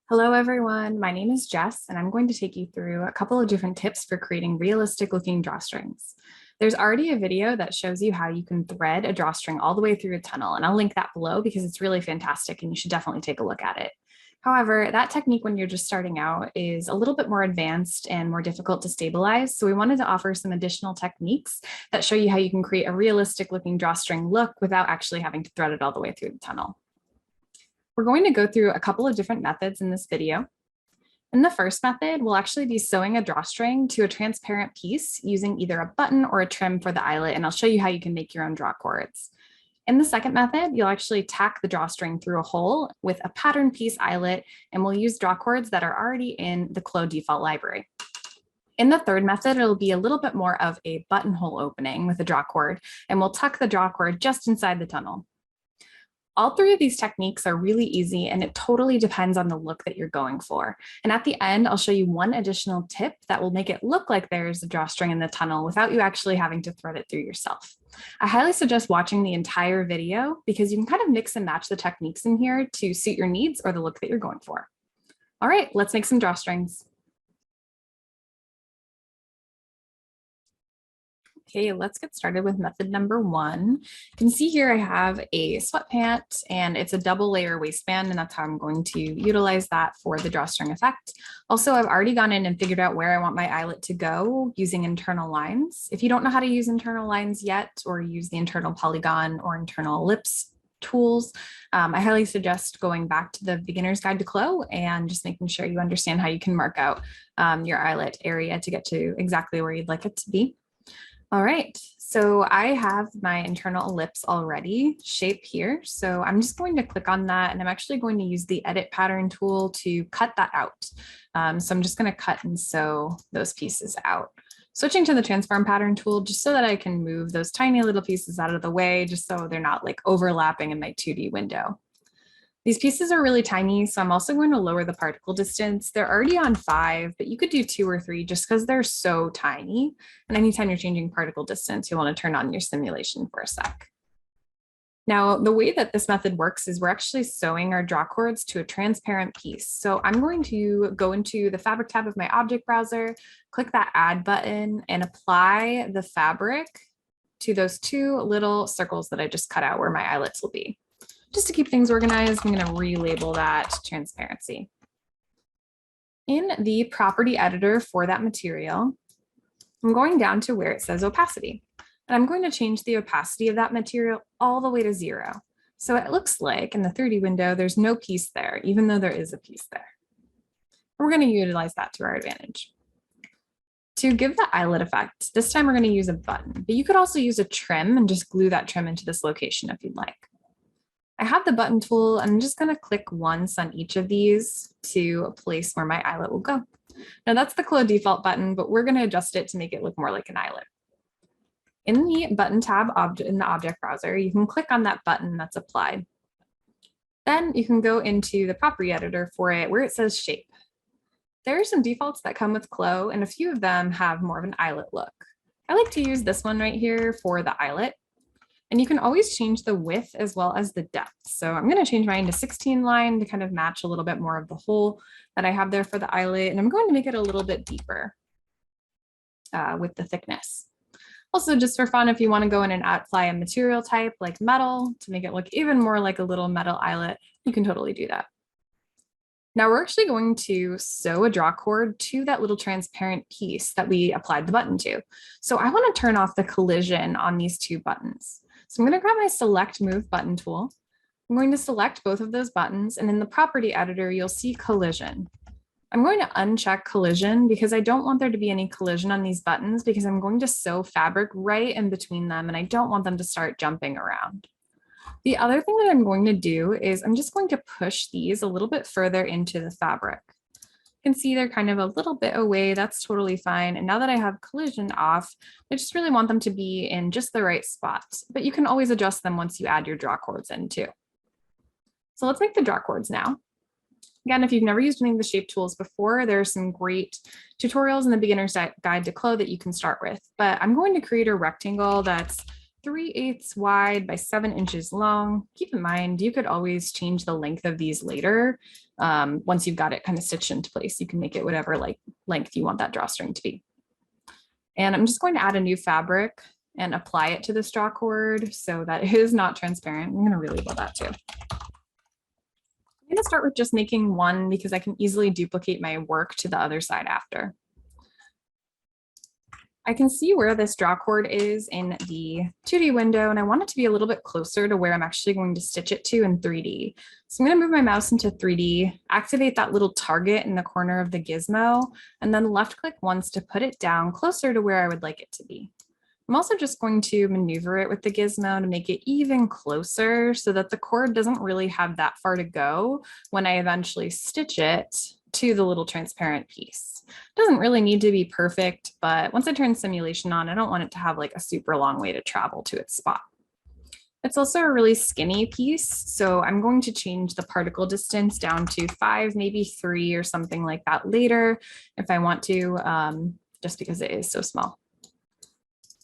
Hello, everyone. My name is Jess, and I'm going to take you through a couple of different tips for creating realistic looking drawstrings. There's already a video that shows you how you can thread a drawstring all the way through a tunnel, and I'll link that below because it's really fantastic and you should definitely take a look at it. However, that technique when you're just starting out is a little bit more advanced and more difficult to stabilize. So we wanted to offer some additional techniques that show you how you can create a realistic looking drawstring look without actually having to thread it all the way through the tunnel. We're going to go through a couple of different methods in this video. In the first method, we'll actually be sewing a drawstring to a transparent piece using either a button or a trim for the eyelet, and I'll show you how you can make your own draw cords. In the second method, you'll actually tack the drawstring through a hole with a pattern piece eyelet, and we'll use draw cords that are already in the CLO default library. In the third method, it'll be a little bit more of a buttonhole opening with a draw cord, and we'll tuck the draw cord just inside the tunnel. All three of these techniques are really easy, and it totally depends on the look that you're going for. And at the end, I'll show you one additional tip that will make it look like there's a drawstring in the tunnel without you actually having to thread it through yourself. I highly suggest watching the entire video because you can kind of mix and match the techniques in here to suit your needs or the look that you're going for. All right, let's make some drawstrings. Okay, let's get started with method number one. You can see here I have a sweatpant and it's a double layer waistband, and that's how I'm going to utilize that for the drawstring effect. Also, I've already gone in and figured out where I want my eyelet to go using internal lines. If you don't know how to use internal lines yet, or use the internal polygon or internal ellipse tools, I highly suggest going back to the beginner's guide to CLO and just making sure you understand how you can mark out your eyelet area to get to exactly where you'd like it to be. All right, so I have my internal ellipse already shaped here. So I'm just going to click on that, and I'm actually going to use the edit pattern tool to cut that out. So I'm just going to cut and sew those pieces out. Switching to the transform pattern tool just so that I can move those tiny little pieces out of the way, just so they're not like overlapping in my 2D window. These pieces are really tiny, so I'm also going to lower the particle distance. They're already on 5, but you could do 2 or 3 just because they're so tiny. And anytime you're changing particle distance, you'll want to turn on your simulation for a sec. Now, the way that this method works is we're actually sewing our draw cords to a transparent piece. So I'm going to go into the fabric tab of my object browser, click that add button, and apply the fabric to those 2 little circles that I just cut out where my eyelets will be. Just to keep things organized, I'm going to relabel that transparency. In the property editor for that material, I'm going down to where it says opacity, and I'm going to change the opacity of that material all the way to 0. So it looks like in the 3D window, there's no piece there, even though there is a piece there. We're going to utilize that to our advantage. To give the eyelet effect, this time we're going to use a button, but you could also use a trim and just glue that trim into this location if you'd like. I have the button tool, and I'm just going to click once on each of these to a place where my eyelet will go. Now that's the CLO default button, but we're going to adjust it to make it look more like an eyelet. In the button tab in the object browser, you can click on that button that's applied. Then you can go into the property editor for it where it says shape. There are some defaults that come with CLO, and a few of them have more of an eyelet look. I like to use this one right here for the eyelet. And you can always change the width as well as the depth. So I'm going to change mine to 16 line to kind of match a little bit more of the hole that I have there for the eyelet. And I'm going to make it a little bit deeper with the thickness. Also, just for fun, if you want to go in and apply a material type like metal to make it look even more like a little metal eyelet, you can totally do that. Now we're actually going to sew a draw cord to that little transparent piece that we applied the button to. So I want to turn off the collision on these 2 buttons. So I'm going to grab my select move button tool. I'm going to select both of those buttons, and in the property editor, you'll see collision. I'm going to uncheck collision because I don't want there to be any collision on these buttons because I'm going to sew fabric right in between them, and I don't want them to start jumping around. The other thing that I'm going to do is I'm just going to push these a little bit further into the fabric. You can see they're kind of a little bit away. That's totally fine. And now that I have collision off, I just really want them to be in just the right spots, but you can always adjust them once you add your draw cords in too. So let's make the draw cords now. Again, if you've never used any of the shape tools before, there are some great tutorials in the beginner's guide to CLO that you can start with, but I'm going to create a rectangle that's 3/8 wide by 7 inches long. Keep in mind, you could always change the length of these later. Once you've got it kind of stitched into place, you can make it whatever like length you want that drawstring to be. And I'm just going to add a new fabric and apply it to this drawcord so that it is not transparent. I'm going to relabel that too. I'm going to start with just making one because I can easily duplicate my work to the other side after. I can see where this drawcord is in the 2D window, and I want it to be a little bit closer to where I'm actually going to stitch it to in 3D. So I'm going to move my mouse into 3D, activate that little target in the corner of the gizmo, and then left click once to put it down closer to where I would like it to be. I'm also just going to maneuver it with the gizmo to make it even closer so that the cord doesn't really have that far to go when I eventually stitch it to the little transparent piece. It doesn't really need to be perfect, but once I turn simulation on, I don't want it to have like a super long way to travel to its spot. It's also a really skinny piece, so I'm going to change the particle distance down to 5, maybe 3 or something like that later if I want to, just because it is so small.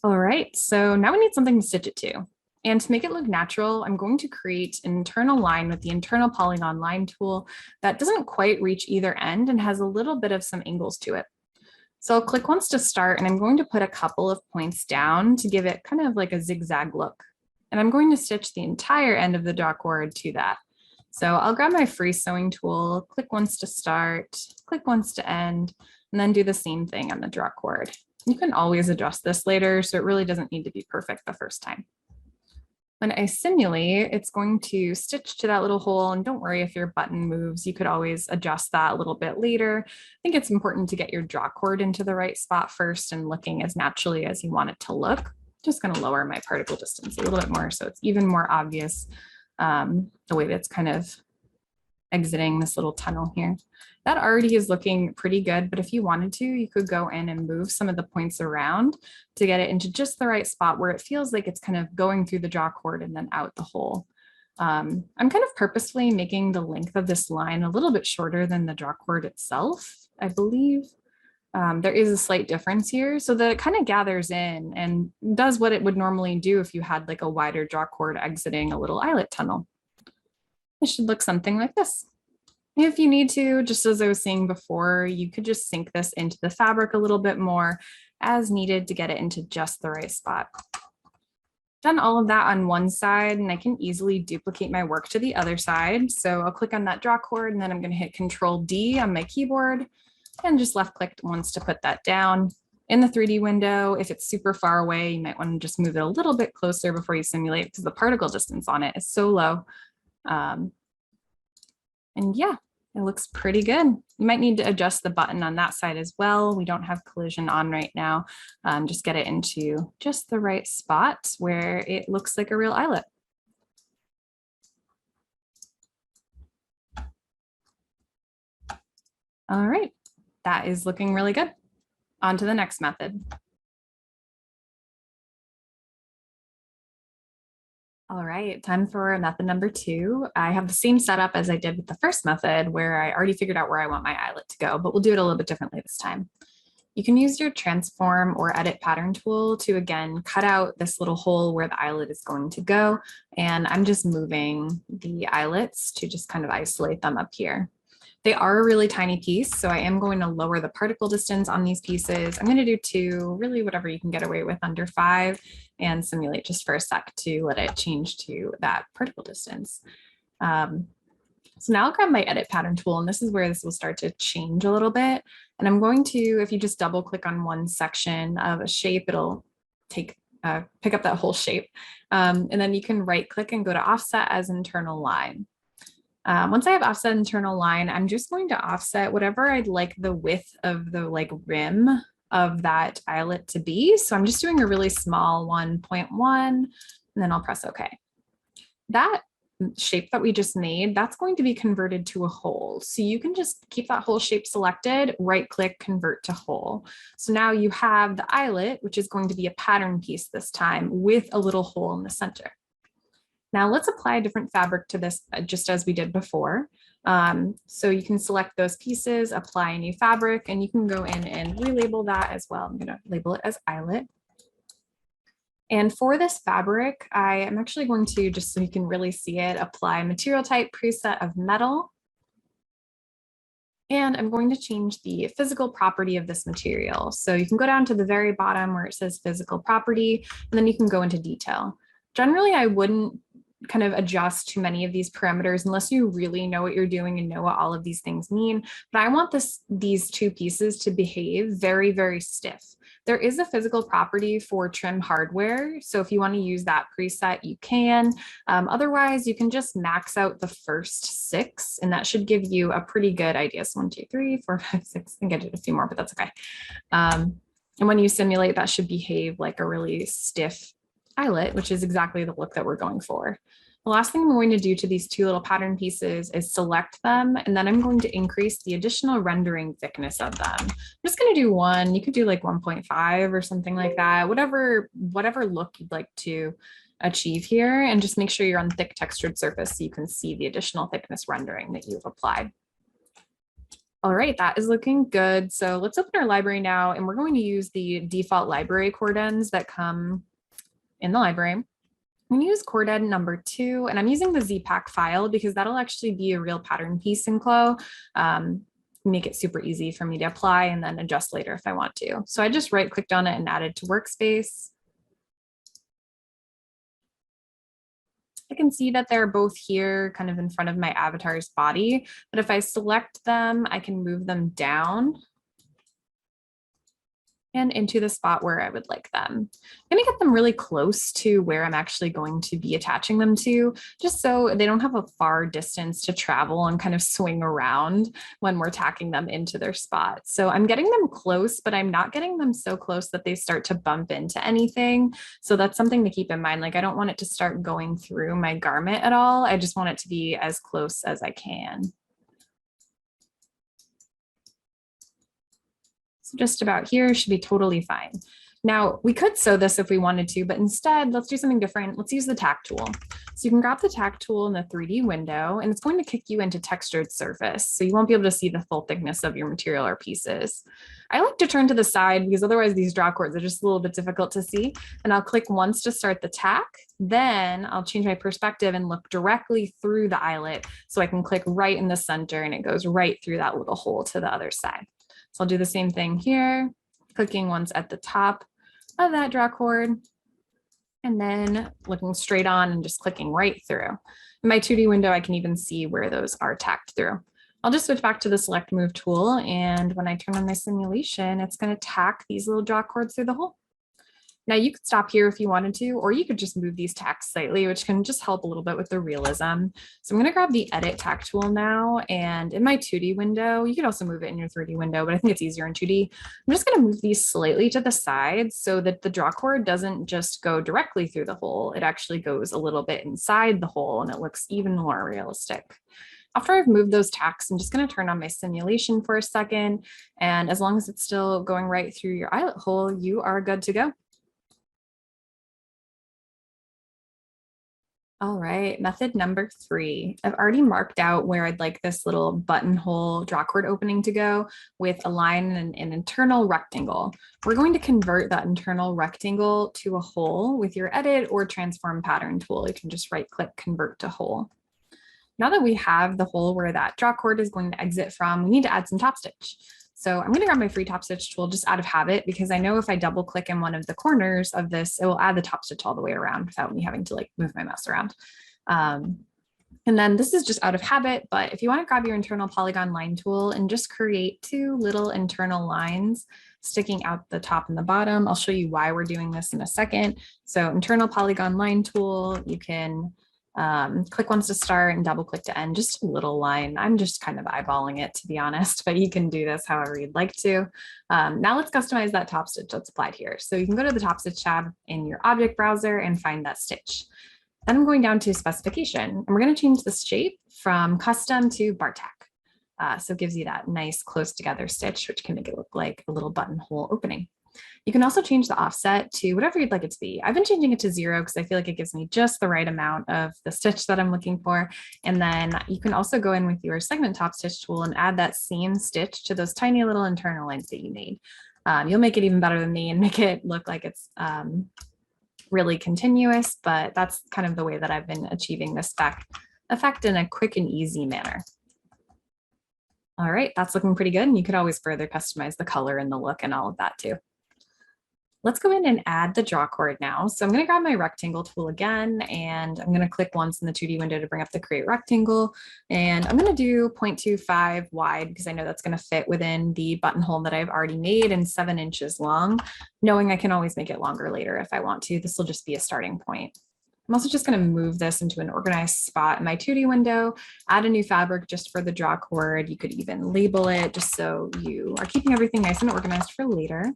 All right, so now we need something to stitch it to. And to make it look natural, I'm going to create an internal line with the internal polygon line tool that doesn't quite reach either end and has a little bit of some angles to it. So I'll click once to start, and I'm going to put a couple of points down to give it kind of like a zigzag look. And I'm going to stitch the entire end of the drawcord to that. So I'll grab my free sewing tool, click once to start, click once to end, and then do the same thing on the drawcord. You can always adjust this later, so it really doesn't need to be perfect the first time. When I simulate, it's going to stitch to that little hole, and don't worry if your button moves, you could always adjust that a little bit later. I think it's important to get your drawcord into the right spot first and looking as naturally as you want it to look. Just going to lower my particle distance a little bit more so it's even more obvious the way that's kind of exiting this little tunnel here. That already is looking pretty good, but if you wanted to, you could go in and move some of the points around to get it into just the right spot where it feels like it's kind of going through the drawcord and then out the hole. I'm kind of purposefully making the length of this line a little bit shorter than the drawcord itself, I believe. There is a slight difference here so that it kind of gathers in and does what it would normally do if you had like a wider drawcord exiting a little eyelet tunnel. It should look something like this. If you need to, just as I was saying before, you could just sink this into the fabric a little bit more as needed to get it into just the right spot. Done all of that on one side, and I can easily duplicate my work to the other side. So I'll click on that drawcord, and then I'm going to hit Control D on my keyboard and just left click once to put that down. In the 3D window, if it's super far away, you might want to just move it a little bit closer before you simulate because the particle distance on it is so low. And yeah, it looks pretty good. You might need to adjust the button on that side as well. We don't have collision on right now. Just get it into just the right spot where it looks like a real eyelet. All right, that is looking really good. On to the next method. All right, time for method number 2. I have the same setup as I did with the first method where I already figured out where I want my eyelet to go, but we'll do it a little bit differently this time. You can use your transform or edit pattern tool to, again, cut out this little hole where the eyelet is going to go. And I'm just moving the eyelets to just kind of isolate them up here. They are a really tiny piece, so I am going to lower the particle distance on these pieces. I'm going to do 2, really whatever you can get away with under 5, and simulate just for a sec to let it change to that particle distance. So now I'll grab my edit pattern tool, and this is where this will start to change a little bit. And I'm going to, if you just double click on one section of a shape, it'll pick up that whole shape. And then you can right click and go to offset as internal line. Once I have offset internal line, I'm just going to offset whatever I'd like the width of the rim of that eyelet to be. So I'm just doing a really small 1.1, and then I'll press OK. That shape that we just made, that's going to be converted to a hole. So you can just keep that whole shape selected, right click, convert to hole. So now you have the eyelet, which is going to be a pattern piece this time with a little hole in the center. Now let's apply a different fabric to this just as we did before. So you can select those pieces, apply a new fabric, and you can go in and relabel that as well. I'm going to label it as eyelet. And for this fabric, I am actually going to, just so you can really see it, apply material type preset of metal. And I'm going to change the physical property of this material. So you can go down to the very bottom where it says physical property, and then you can go into detail. Generally, I wouldn't kind of adjust too many of these parameters unless you really know what you're doing and know what all of these things mean. But I want these two pieces to behave very, very stiff. There is a physical property for trim hardware. So if you want to use that preset, you can. Otherwise, you can just max out the first 6, and that should give you a pretty good idea. So 1, 2, 3, 4, 5, 6. I think I did a few more, but that's okay. And when you simulate, that should behave like a really stiff eyelet, which is exactly the look that we're going for. The last thing I'm going to do to these 2 little pattern pieces is select them, and then I'm going to increase the additional rendering thickness of them. I'm just going to do 1. You could do like 1.5 or something like that, whatever look you'd like to achieve here, and just make sure you're on thick textured surface so you can see the additional thickness rendering that you've applied. All right, that is looking good. So let's open our library now, and we're going to use the default library cord ends that come in the library. I'm going to use cord end number 2, and I'm using the ZPack file because that'll actually be a real pattern piece in CLO. Make it super easy for me to apply and then adjust later if I want to. So I just right clicked on it and added to workspace. I can see that they're both here kind of in front of my avatar's body, but if I select them, I can move them down and into the spot where I would like them. I'm going to get them really close to where I'm actually going to be attaching them to, just so they don't have a far distance to travel and kind of swing around when we're tacking them into their spot. So I'm getting them close, but I'm not getting them so close that they start to bump into anything. So that's something to keep in mind. Like, I don't want it to start going through my garment at all. I just want it to be as close as I can. Just about here should be totally fine. Now, we could sew this if we wanted to, but instead, let's do something different. Let's use the tack tool. So you can grab the tack tool in the 3D window, and it's going to kick you into textured surface. So you won't be able to see the full thickness of your material or pieces. I like to turn to the side because otherwise these draw cords are just a little bit difficult to see. And I'll click once to start the tack. Then I'll change my perspective and look directly through the eyelet. So I can click right in the center and it goes right through that little hole to the other side. So I'll do the same thing here, clicking once at the top of that draw cord, and then looking straight on and just clicking right through. In my 2D window, I can even see where those are tacked through. I'll just switch back to the select move tool, and when I turn on my simulation, it's going to tack these little draw cords through the hole. Now you could stop here if you wanted to, or you could just move these tacks slightly, which can just help a little bit with the realism. So I'm going to grab the edit tack tool now, and in my 2D window, you could also move it in your 3D window, but I think it's easier in 2D. I'm just going to move these slightly to the side so that the draw cord doesn't just go directly through the hole. It actually goes a little bit inside the hole, and it looks even more realistic. After I've moved those tacks, I'm just going to turn on my simulation for a second. And as long as it's still going right through your eyelet hole, you are good to go. All right, method number 3. I've already marked out where I'd like this little buttonhole draw cord opening to go with a line and an internal rectangle. We're going to convert that internal rectangle to a hole with your edit or transform pattern tool. You can just right click, convert to hole. Now that we have the hole where that draw cord is going to exit from, we need to add some top stitch. So I'm going to grab my free top stitch tool just out of habit, because I know if I double click in one of the corners of this, it will add the top stitch all the way around without me having to like move my mouse around. And then this is just out of habit, but if you want to grab your internal polygon line tool and just create 2 little internal lines sticking out the top and the bottom, I'll show you why we're doing this in a second. So internal polygon line tool, you can click once to start and double click to end, just a little line. I'm just kind of eyeballing it, to be honest, but you can do this however you'd like to. Now let's customize that top stitch that's applied here. So you can go to the top stitch tab in your object browser and find that stitch. Then I'm going down to specification, and we're going to change the shape from custom to bar tack. So it gives you that nice close together stitch, which can make it look like a little buttonhole opening. You can also change the offset to whatever you'd like it to be. I've been changing it to 0 because I feel like it gives me just the right amount of the stitch that I'm looking for. And then you can also go in with your segment top stitch tool and add that same stitch to those tiny little internal lines that you made. You'll make it even better than me and make it look like it's really continuous, but that's kind of the way that I've been achieving this effect in a quick and easy manner. All right, that's looking pretty good. And you could always further customize the color and the look and all of that too. Let's go in and add the drawcord now. So I'm going to grab my rectangle tool again, and I'm going to click once in the 2D window to bring up the create rectangle. And I'm going to do 0.25 wide because I know that's going to fit within the buttonhole that I've already made and 7 inches long, knowing I can always make it longer later if I want to. This will just be a starting point. I'm also just going to move this into an organized spot in my 2D window, add a new fabric just for the drawcord. You could even label it just so you are keeping everything nice and organized for later.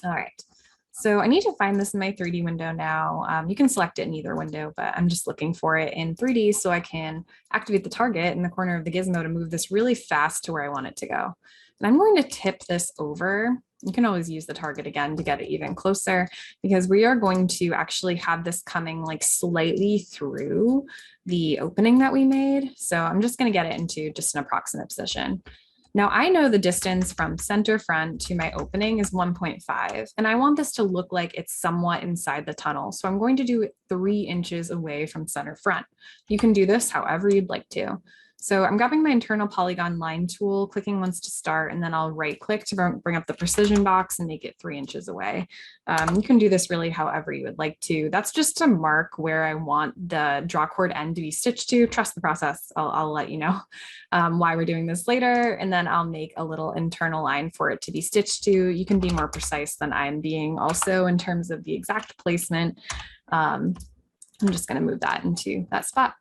All right, so I need to find this in my 3D window now. You can select it in either window, but I'm just looking for it in 3D so I can activate the target in the corner of the gizmo to move this really fast to where I want it to go. And I'm going to tip this over. You can always use the target again to get it even closer because we are going to actually have this coming like slightly through the opening that we made. So I'm just going to get it into just an approximate position. Now I know the distance from center front to my opening is 1.5, and I want this to look like it's somewhat inside the tunnel. So I'm going to do it 3 inches away from center front. You can do this however you'd like to. So I'm grabbing my internal polygon line tool, clicking once to start, and then I'll right click to bring up the precision box and make it 3 inches away. You can do this really however you would like to. That's just to mark where I want the drawcord end to be stitched to. Trust the process. I'll let you know why we're doing this later. And then I'll make a little internal line for it to be stitched to. You can be more precise than I'm being also in terms of the exact placement. I'm just going to move that into that spot.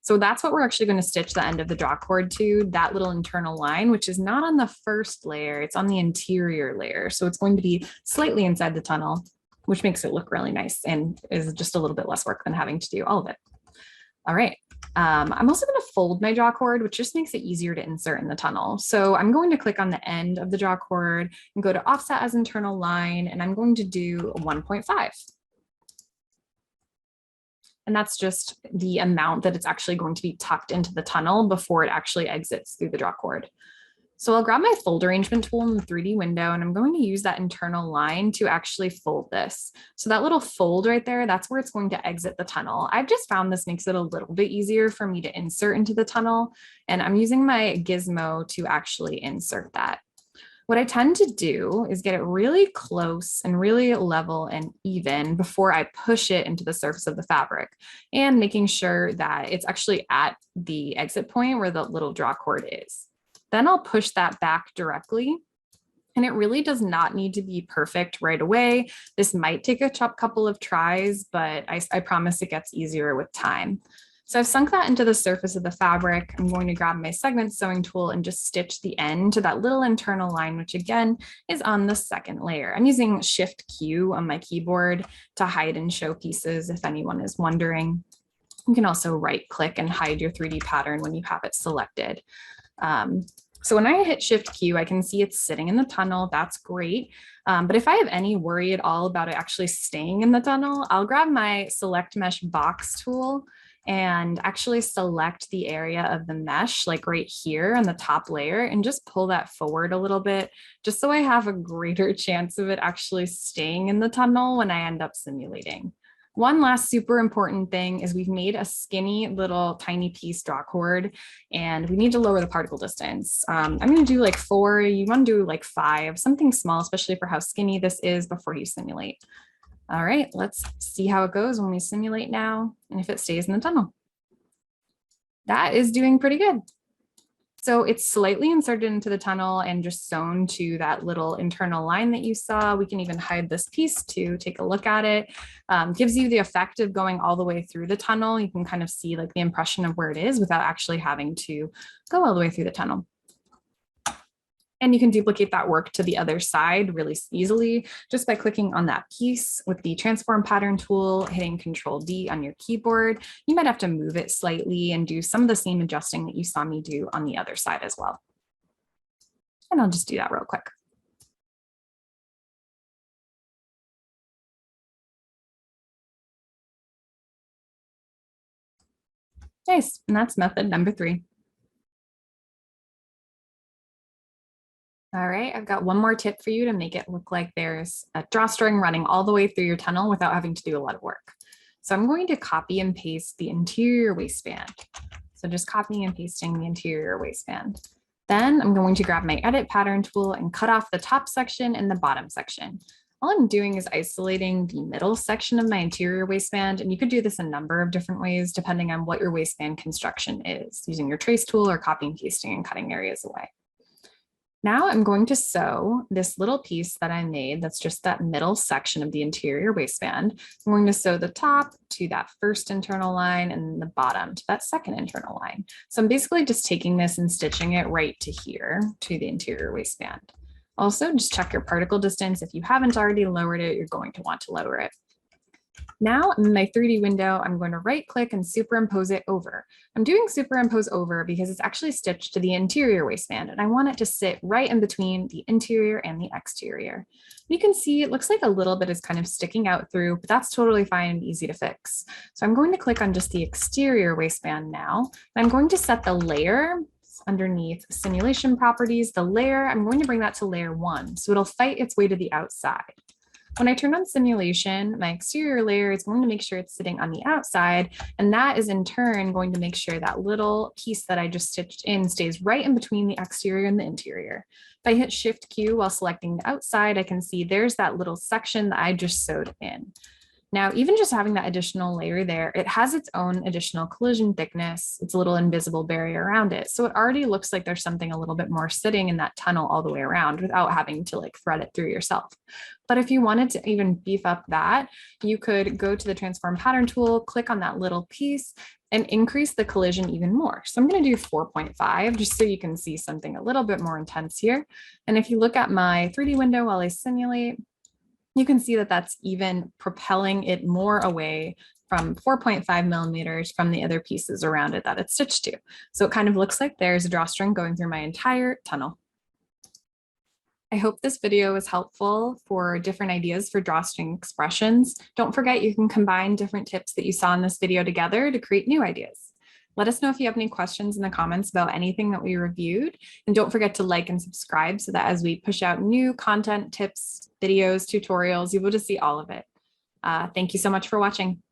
So that's what we're actually going to stitch the end of the drawcord to, that little internal line, which is not on the first layer, it's on the interior layer. So it's going to be slightly inside the tunnel, which makes it look really nice and is just a little bit less work than having to do all of it. All right. I'm also going to fold my drawcord, which just makes it easier to insert in the tunnel. So I'm going to click on the end of the drawcord and go to offset as internal line, and I'm going to do 1.5. And that's just the amount that it's actually going to be tucked into the tunnel before it actually exits through the drawcord. So I'll grab my fold arrangement tool in the 3D window, and I'm going to use that internal line to actually fold this. So that little fold right there, that's where it's going to exit the tunnel. I've just found this makes it a little bit easier for me to insert into the tunnel, and I'm using my gizmo to actually insert that. What I tend to do is get it really close and really level and even before I push it into the surface of the fabric, and making sure that it's actually at the exit point where the little drawcord is. Then I'll push that back directly. And it really does not need to be perfect right away. This might take a couple of tries, but I promise it gets easier with time. So I've sunk that into the surface of the fabric. I'm going to grab my segment sewing tool and just stitch the end to that little internal line, which again is on the second layer. I'm using Shift Q on my keyboard to hide and show pieces if anyone is wondering. You can also right click and hide your 3D pattern when you have it selected. So when I hit Shift Q, I can see it's sitting in the tunnel. That's great. But if I have any worry at all about it actually staying in the tunnel, I'll grab my Select Mesh Box tool and actually select the area of the mesh, like right here on the top layer, and just pull that forward a little bit, just so I have a greater chance of it actually staying in the tunnel when I end up simulating. One last super important thing is we've made a skinny little tiny piece drawcord, and we need to lower the particle distance. I'm going to do like 4, you want to do like 5, something small, especially for how skinny this is before you simulate. All right, let's see how it goes when we simulate now and if it stays in the tunnel. That is doing pretty good. So it's slightly inserted into the tunnel and just sewn to that little internal line that you saw. We can even hide this piece to take a look at it. Gives you the effect of going all the way through the tunnel. You can kind of see like the impression of where it is without actually having to go all the way through the tunnel. And you can duplicate that work to the other side really easily just by clicking on that piece with the transform pattern tool, hitting Control D on your keyboard. You might have to move it slightly and do some of the same adjusting that you saw me do on the other side as well. And I'll just do that real quick. Nice, and that's method number 3. All right, I've got one more tip for you to make it look like there's a drawstring running all the way through your tunnel without having to do a lot of work. So I'm going to copy and paste the interior waistband. So just copying and pasting the interior waistband. Then I'm going to grab my edit pattern tool and cut off the top section and the bottom section. All I'm doing is isolating the middle section of my interior waistband, and you could do this a number of different ways depending on what your waistband construction is, using your trace tool or copying, pasting, and cutting areas away. Now I'm going to sew this little piece that I made that's just that middle section of the interior waistband. I'm going to sew the top to that first internal line and the bottom to that second internal line. So I'm basically just taking this and stitching it right to here to the interior waistband. Also, just check your particle distance. If you haven't already lowered it, you're going to want to lower it. Now in my 3D window, I'm going to right click and superimpose it over. I'm doing superimpose over because it's actually stitched to the interior waistband and I want it to sit right in between the interior and the exterior. You can see it looks like a little bit is kind of sticking out through, but that's totally fine and easy to fix. So I'm going to click on just the exterior waistband now. And I'm going to set the layer underneath simulation properties. The layer, I'm going to bring that to layer 1. So it'll fight its way to the outside. When I turn on simulation, my exterior layer is going to make sure it's sitting on the outside, and that is in turn going to make sure that little piece that I just stitched in stays right in between the exterior and the interior. If I hit Shift Q while selecting the outside, I can see there's that little section that I just sewed in. Now, even just having that additional layer there, it has its own additional collision thickness. It's a little invisible barrier around it. So it already looks like there's something a little bit more sitting in that tunnel all the way around without having to like thread it through yourself. But if you wanted to even beef up that, you could go to the transform pattern tool, click on that little piece and increase the collision even more. So I'm going to do 4.5 just so you can see something a little bit more intense here. And if you look at my 3D window while I simulate, you can see that that's even propelling it more away from 4.5 millimeters from the other pieces around it that it's stitched to. So it kind of looks like there's a drawstring going through my entire tunnel. I hope this video was helpful for different ideas for drawstring expressions. Don't forget you can combine different tips that you saw in this video together to create new ideas. Let us know if you have any questions in the comments about anything that we reviewed. And don't forget to like and subscribe so that as we push out new content, tips, videos, tutorials, you'll be able to see all of it. Thank you so much for watching.